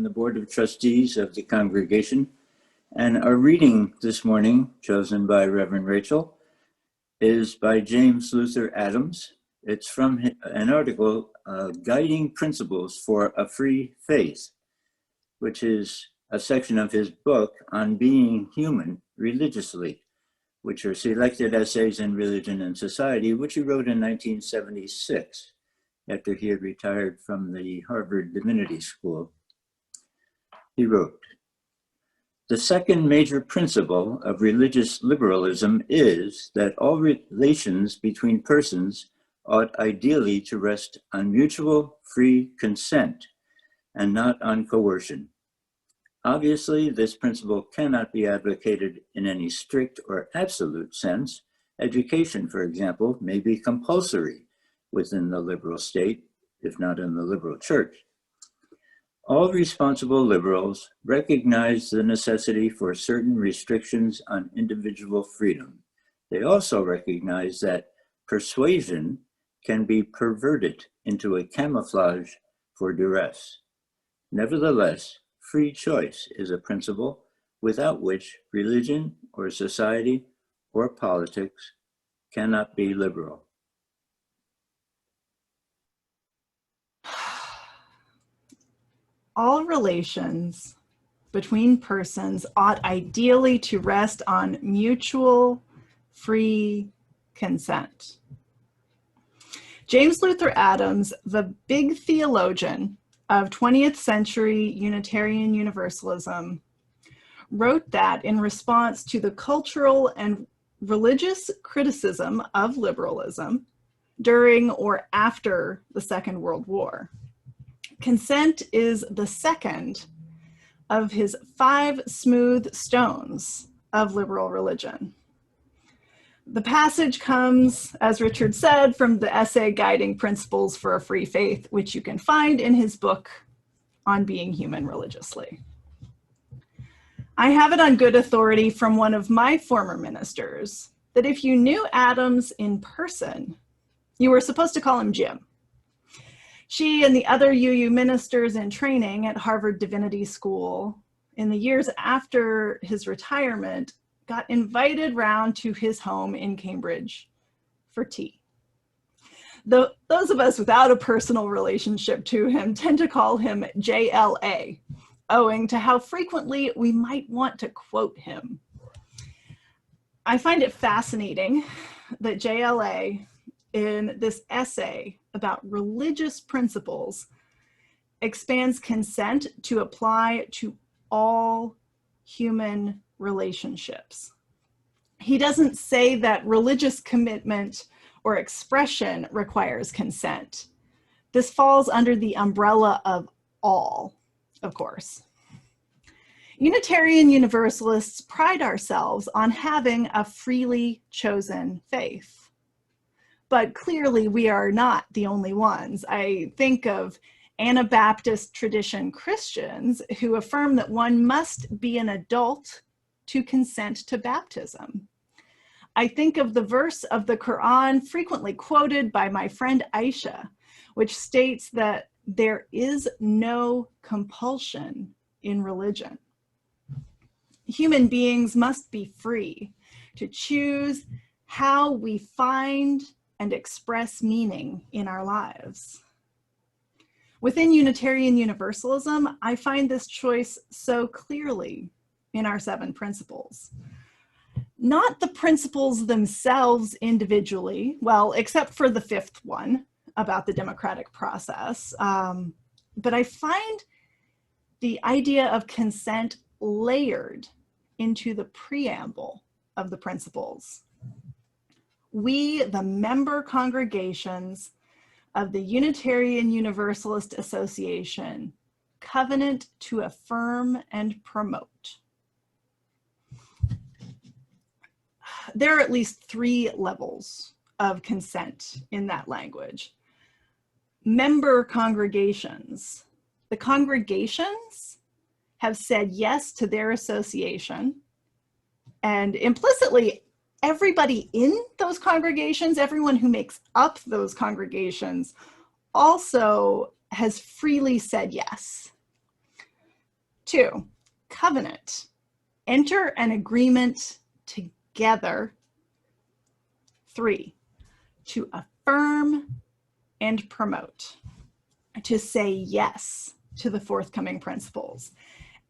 the Board of Trustees of the congregation, and our reading this morning, chosen by Reverend Rachel, is by James Luther Adams. It's from an article, Guiding Principles for a Free Faith, which is a section of his book on being human religiously, which are selected essays in religion and society, which he wrote in 1976 after he had retired from the Harvard Divinity School. He wrote, "The second major principle of religious liberalism is that all relations between persons ought ideally to rest on mutual free consent and not on coercion. Obviously, this principle cannot be advocated in any strict or absolute sense. Education, for example, may be compulsory within the liberal state, if not in the liberal church. All responsible liberals recognize the necessity for certain restrictions on individual freedom. They also recognize that persuasion can be perverted into a camouflage for duress. Nevertheless, free choice is a principle without which religion or society or politics cannot be liberal." All relations between persons ought ideally to rest on mutual free consent. James Luther Adams, the big theologian of 20th century Unitarian Universalism, wrote that in response to the cultural and religious criticism of liberalism during or after the Second World War. Consent is the second of his 5 smooth stones of liberal religion. The passage comes, as Richard said, from the essay Guiding Principles for a Free Faith, which you can find in his book on being human religiously. I have it on good authority from one of my former ministers that if you knew Adams in person, you were supposed to call him Jim. She and the other UU ministers in training at Harvard Divinity School in the years after his retirement got invited round to his home in Cambridge for tea. Those of us without a personal relationship to him tend to call him JLA, owing to how frequently we might want to quote him. I find it fascinating that JLA, in this essay about religious principles, expands consent to apply to all human relationships. He doesn't say that religious commitment or expression requires consent. This falls under the umbrella of all, of course. Unitarian Universalists pride ourselves on having a freely chosen faith. But clearly we are not the only ones. I think of Anabaptist tradition Christians who affirm that one must be an adult to consent to baptism. I think of the verse of the Quran frequently quoted by my friend Aisha, which states that there is no compulsion in religion. Human beings must be free to choose how we find and express meaning in our lives. Within Unitarian Universalism, I find this choice so clearly in our 7 principles. Not the principles themselves individually, well, except for the 5th one about the democratic process, but I find the idea of consent layered into the preamble of the principles. We, the member congregations of the Unitarian Universalist Association, covenant to affirm and promote. There are at least 3 levels of consent in that language. Member congregations. The congregations have said yes to their association, and implicitly everybody in those congregations, everyone who makes up those congregations, also has freely said yes. 2, covenant. Enter an agreement together. 3, to affirm and promote. To say yes to the forthcoming principles,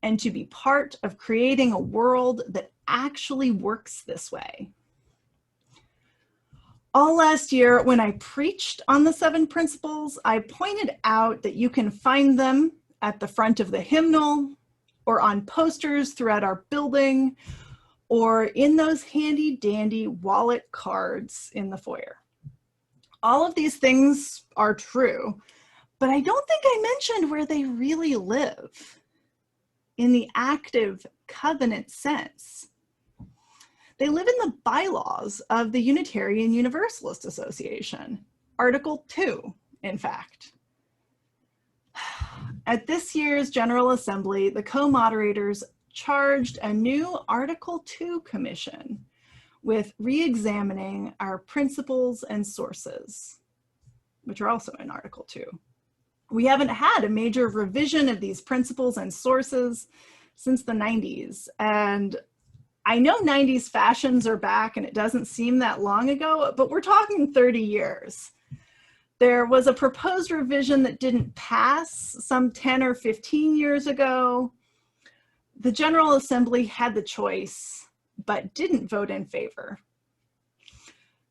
and to be part of creating a world that actually works this way. All last year, when I preached on the 7 principles, I pointed out that you can find them at the front of the hymnal, or on posters throughout our building, or in those handy dandy wallet cards in the foyer. All of these things are true, but I don't think I mentioned where they really live, in the active covenant sense. They live in the bylaws of the Unitarian Universalist Association, Article 2, in fact. At this year's General Assembly, the co-moderators charged a new Article 2 commission with re-examining our principles and sources, which are also in Article 2. We haven't had a major revision of these principles and sources since the 90s, and I know 90s fashions are back and it doesn't seem that long ago, but we're talking 30 years. There was a proposed revision that didn't pass some 10 or 15 years ago. The General Assembly had the choice, but didn't vote in favor.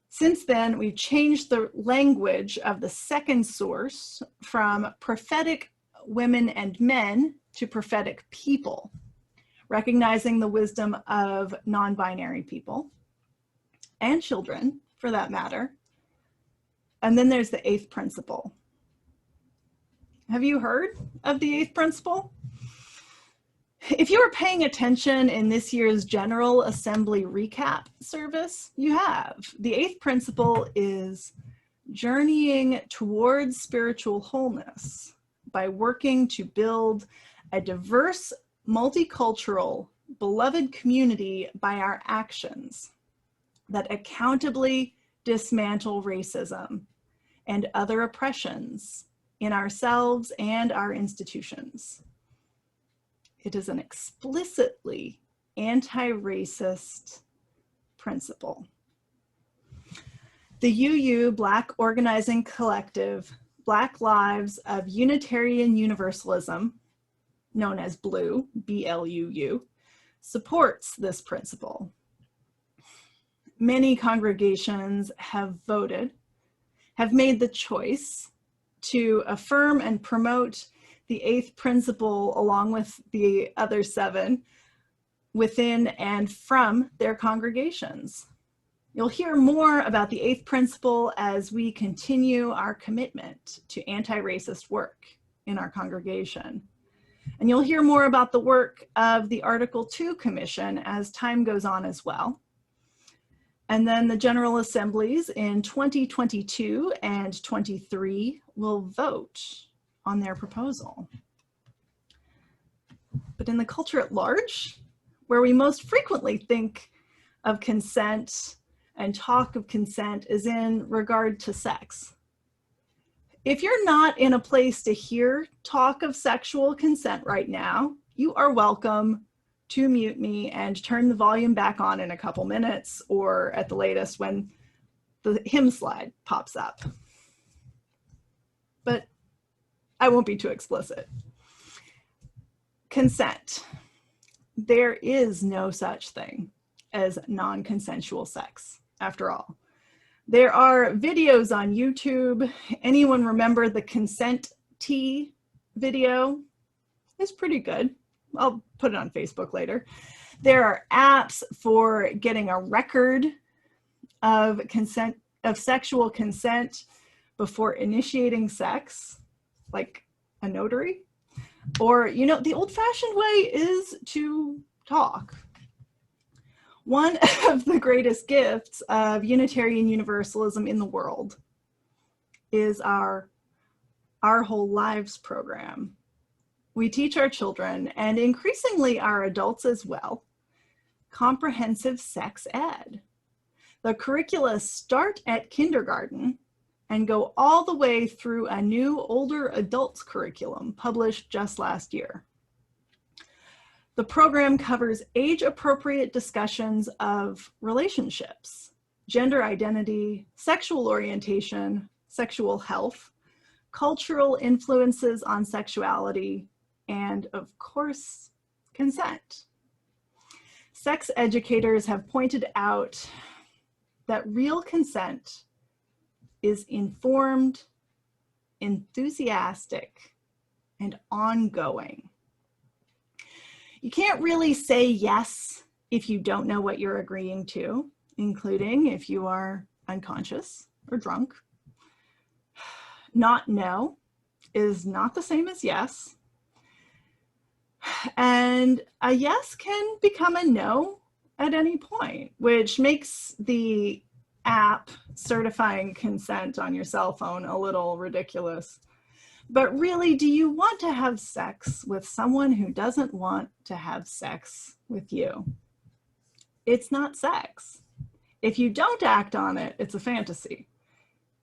Since then, we've changed the language of the second source from prophetic women and men to prophetic people, recognizing the wisdom of non-binary people and children, for that matter. And then there's the 8th principle. Have you heard of the 8th principle? If you were paying attention in this year's General Assembly recap service, you have. The 8th principle is journeying towards spiritual wholeness by working to build a diverse, multicultural, beloved community by our actions that accountably dismantle racism and other oppressions in ourselves and our institutions. It is an explicitly anti-racist principle. The UU Black Organizing Collective, Black Lives of Unitarian Universalism, known as BLUU, B-L-U-U, supports this principle. Many congregations have made the choice to affirm and promote the 8th principle along with the other 7 within and from their congregations. You'll hear more about the 8th principle as we continue our commitment to anti-racist work in our congregation. And you'll hear more about the work of the Article 2 Commission as time goes on as well. And then the General Assemblies in 2022 and 23 will vote on their proposal. But in the culture at large, where we most frequently think of consent and talk of consent is in regard to sex. If you're not in a place to hear talk of sexual consent right now, you are welcome to mute me and turn the volume back on in a couple minutes, or at the latest when the hymn slide pops up. But I won't be too explicit. Consent. There is no such thing as non-consensual sex, after all. There are videos on YouTube. Anyone remember the consent tea video? It's pretty good. I'll put it on Facebook later. There are apps for getting a record of consent, of sexual consent before initiating sex, like a notary. Or, you know, the old-fashioned way is to talk. One of the greatest gifts of Unitarian Universalism in the world is our Whole Lives program. We teach our children, and increasingly our adults as well, comprehensive sex ed. The curricula start at kindergarten and go all the way through a new older adults curriculum published just last year. The program covers age-appropriate discussions of relationships, gender identity, sexual orientation, sexual health, cultural influences on sexuality, and of course, consent. Sex educators have pointed out that real consent is informed, enthusiastic, and ongoing. You can't really say yes if you don't know what you're agreeing to, including if you are unconscious or drunk. Not no is not the same as yes. And a yes can become a no at any point, which makes the app certifying consent on your cell phone a little ridiculous. But really, do you want to have sex with someone who doesn't want to have sex with you? It's not sex. If you don't act on it, it's a fantasy.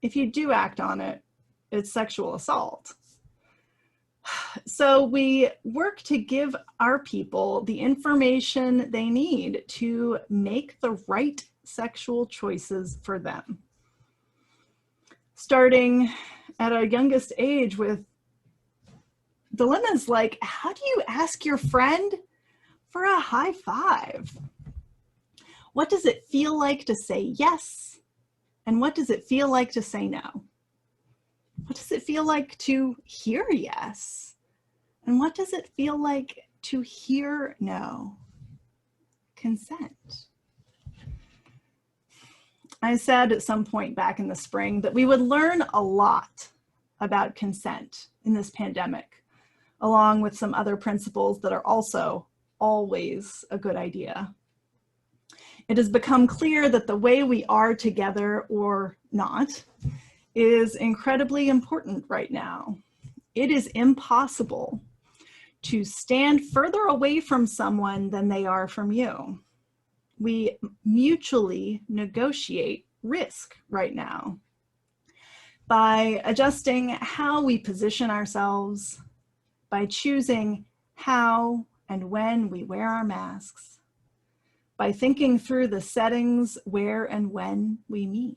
If you do act on it, it's sexual assault. So we work to give our people the information they need to make the right sexual choices for them. Starting at our youngest age with dilemmas like, how do you ask your friend for a high five? What does it feel like to say yes? And what does it feel like to say no? What does it feel like to hear yes? And what does it feel like to hear no? Consent. I said at some point back in the spring that we would learn a lot about consent in this pandemic, along with some other principles that are also always a good idea. It has become clear that the way we are together or not is incredibly important right now. It is impossible to stand further away from someone than they are from you. We mutually negotiate risk right now by adjusting how we position ourselves, by choosing how and when we wear our masks, by thinking through the settings where and when we meet.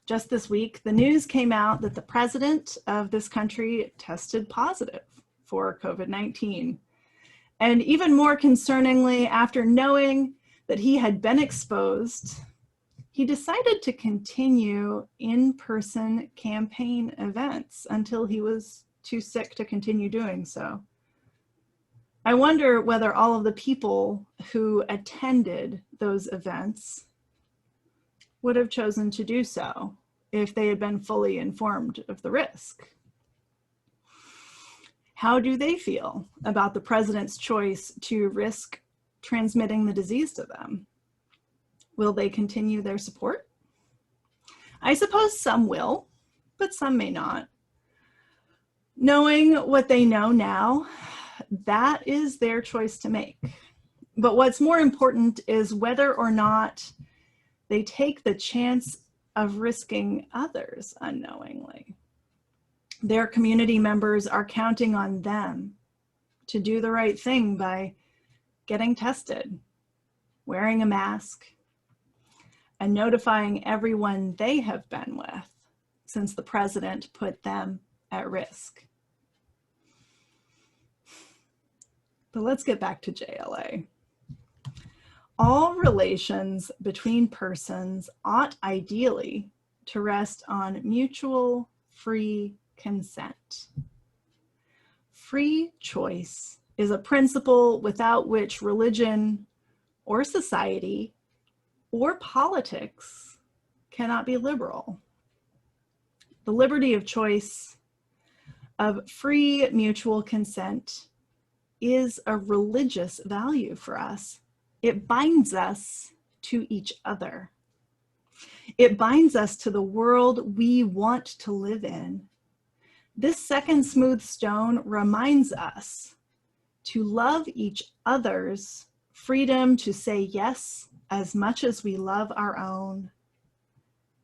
Just this week, the news came out that the president of this country tested positive for COVID-19. And even more concerningly, after knowing that he had been exposed, he decided to continue in-person campaign events until he was too sick to continue doing so. I wonder whether all of the people who attended those events would have chosen to do so if they had been fully informed of the risk. How do they feel about the president's choice to risk transmitting the disease to them? Will they continue their support? I suppose some will, but some may not. Knowing what they know now, that is their choice to make. But what's more important is whether or not they take the chance of risking others unknowingly. Their community members are counting on them to do the right thing by getting tested, wearing a mask, and notifying everyone they have been with since the president put them at risk. But let's get back to JLA. All relations between persons ought ideally to rest on mutual free consent. Free choice is a principle without which religion or society or politics cannot be liberal. The liberty of choice, of free mutual consent, is a religious value for us. It binds us to each other. It binds us to the world we want to live in. This second smooth stone reminds us to love each other's freedom to say yes as much as we love our own,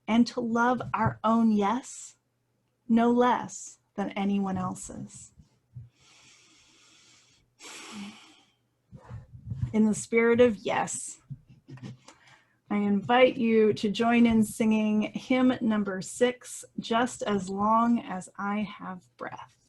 and to love our own yes no less than anyone else's. in the spirit of yes, I invite you to join in singing hymn number 6, Just as Long as I Have Breath.